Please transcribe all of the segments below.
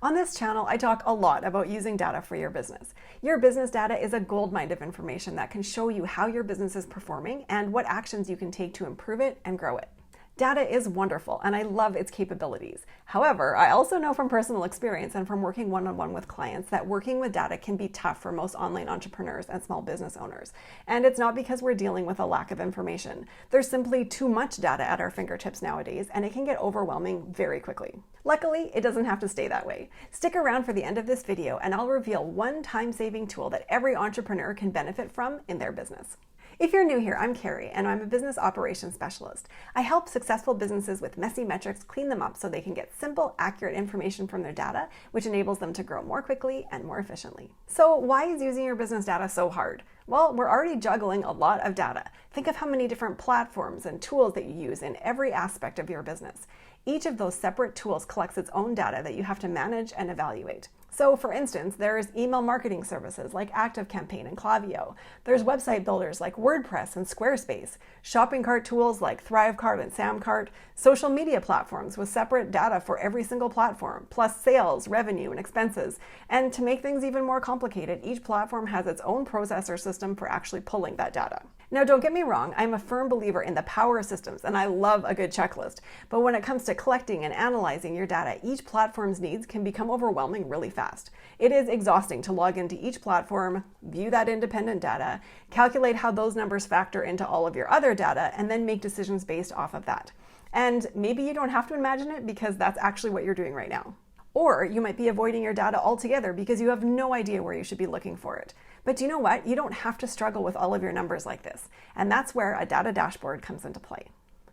On this channel, I talk a lot about using data for your business. Your business data is a goldmine of information that can show you how your business is performing and what actions you can take to improve it and grow it. Data is wonderful and I love its capabilities. However, I also know from personal experience and from working one-on-one with clients that working with data can be tough for most online entrepreneurs and small business owners. And it's not because we're dealing with a lack of information. There's simply too much data at our fingertips nowadays, and it can get overwhelming very quickly. Luckily, it doesn't have to stay that way. Stick around for the end of this video and I'll reveal one time-saving tool that every entrepreneur can benefit from in their business. If you're new here, I'm Kari, and I'm a business operations specialist. I help successful businesses with messy metrics clean them up so they can get simple, accurate information from their data, which enables them to grow more quickly and more efficiently. So why is using your business data so hard? Well, we're already juggling a lot of data. Think of how many different platforms and tools that you use in every aspect of your business. Each of those separate tools collects its own data that you have to manage and evaluate. So for instance, there's email marketing services like ActiveCampaign and Klaviyo. There's website builders like WordPress and Squarespace, shopping cart tools like ThriveCart and SamCart, social media platforms with separate data for every single platform, plus sales, revenue, and expenses. And to make things even more complicated, each platform has its own processor system for actually pulling that data. Now, don't get me wrong, I'm a firm believer in the power of systems and I love a good checklist. But when it comes to collecting and analyzing your data, each platform's needs can become overwhelming really fast. It is exhausting to log into each platform, view that independent data, calculate how those numbers factor into all of your other data, and then make decisions based off of that. And maybe you don't have to imagine it because that's actually what you're doing right now. Or you might be avoiding your data altogether because you have no idea where you should be looking for it. But do you know what? You don't have to struggle with all of your numbers like this. And that's where a data dashboard comes into play.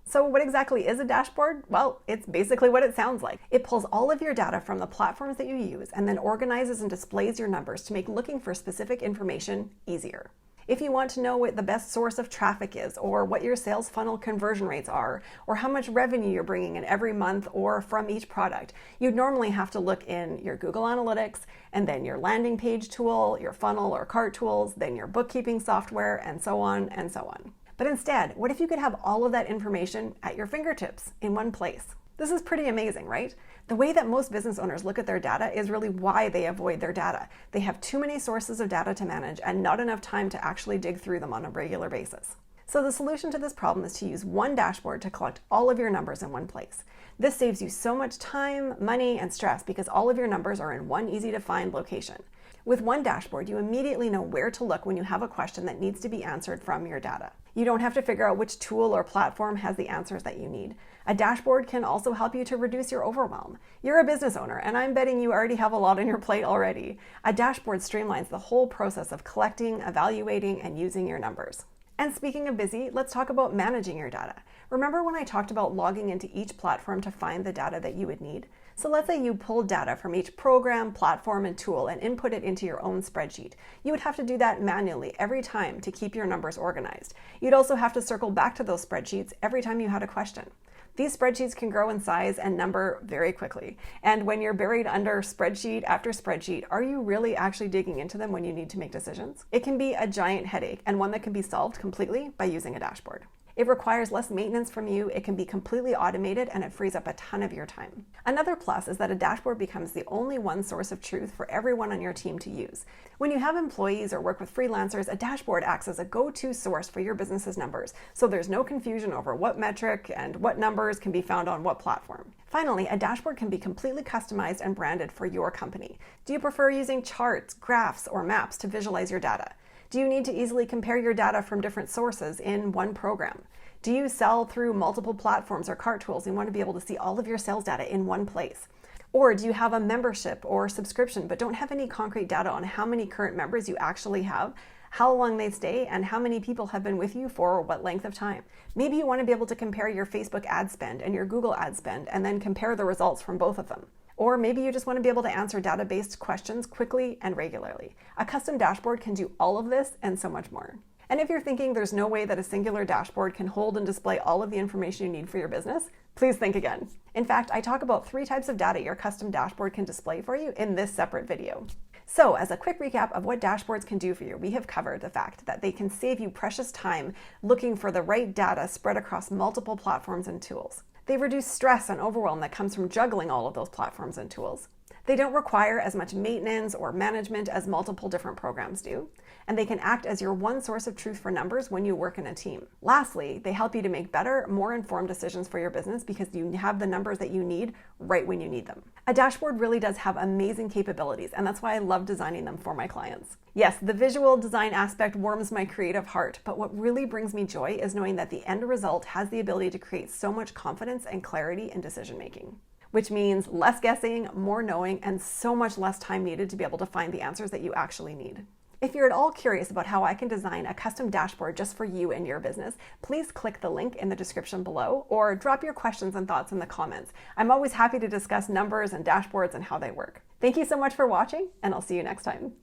So what exactly is a dashboard? Well, it's basically what it sounds like. It pulls all of your data from the platforms that you use and then organizes and displays your numbers to make looking for specific information easier. If you want to know what the best source of traffic is, or what your sales funnel conversion rates are, or how much revenue you're bringing in every month or from each product, you'd normally have to look in your Google Analytics, and then your landing page tool, your funnel or cart tools, then your bookkeeping software, and so on and so on. But instead, what if you could have all of that information at your fingertips in one place? This is pretty amazing, right? The way that most business owners look at their data is really why they avoid their data. They have too many sources of data to manage and not enough time to actually dig through them on a regular basis. So the solution to this problem is to use one dashboard to collect all of your numbers in one place. This saves you so much time, money, and stress because all of your numbers are in one easy to find location. With one dashboard, you immediately know where to look when you have a question that needs to be answered from your data. You don't have to figure out which tool or platform has the answers that you need. A dashboard can also help you to reduce your overwhelm. You're a business owner, and I'm betting you already have a lot on your plate already. A dashboard streamlines the whole process of collecting, evaluating, and using your numbers. And speaking of busy, let's talk about managing your data. Remember when I talked about logging into each platform to find the data that you would need? So let's say you pulled data from each program, platform, and tool and input it into your own spreadsheet. You would have to do that manually every time to keep your numbers organized. You'd also have to circle back to those spreadsheets every time you had a question. These spreadsheets can grow in size and number very quickly. And when you're buried under spreadsheet after spreadsheet, are you really actually digging into them when you need to make decisions? It can be a giant headache and one that can be solved completely by using a dashboard. It requires less maintenance from you, it can be completely automated, and it frees up a ton of your time. Another plus is that a dashboard becomes the only one source of truth for everyone on your team to use. When you have employees or work with freelancers, a dashboard acts as a go-to source for your business's numbers, so there's no confusion over what metric and what numbers can be found on what platform. Finally, a dashboard can be completely customized and branded for your company. Do you prefer using charts, graphs, or maps to visualize your data? Do you need to easily compare your data from different sources in one program? Do you sell through multiple platforms or cart tools and want to be able to see all of your sales data in one place? Or do you have a membership or subscription but don't have any concrete data on how many current members you actually have, how long they stay, and how many people have been with you for what length of time? Maybe you want to be able to compare your Facebook ad spend and your Google ad spend and then compare the results from both of them. Or maybe you just want to be able to answer data-based questions quickly and regularly. A custom dashboard can do all of this and so much more. And if you're thinking there's no way that a singular dashboard can hold and display all of the information you need for your business, please think again. In fact, I talk about 3 types of data your custom dashboard can display for you in this separate video. So as a quick recap of what dashboards can do for you, we have covered the fact that they can save you precious time looking for the right data spread across multiple platforms and tools. They reduce stress and overwhelm that comes from juggling all of those platforms and tools. They don't require as much maintenance or management as multiple different programs do, and they can act as your one source of truth for numbers when you work in a team. Lastly, they help you to make better, more informed decisions for your business because you have the numbers that you need right when you need them. A dashboard really does have amazing capabilities, and that's why I love designing them for my clients. Yes, the visual design aspect warms my creative heart, but what really brings me joy is knowing that the end result has the ability to create so much confidence and clarity in decision making, which means less guessing, more knowing, and so much less time needed to be able to find the answers that you actually need. If you're at all curious about how I can design a custom dashboard just for you and your business, please click the link in the description below or drop your questions and thoughts in the comments. I'm always happy to discuss numbers and dashboards and how they work. Thank you so much for watching, and I'll see you next time.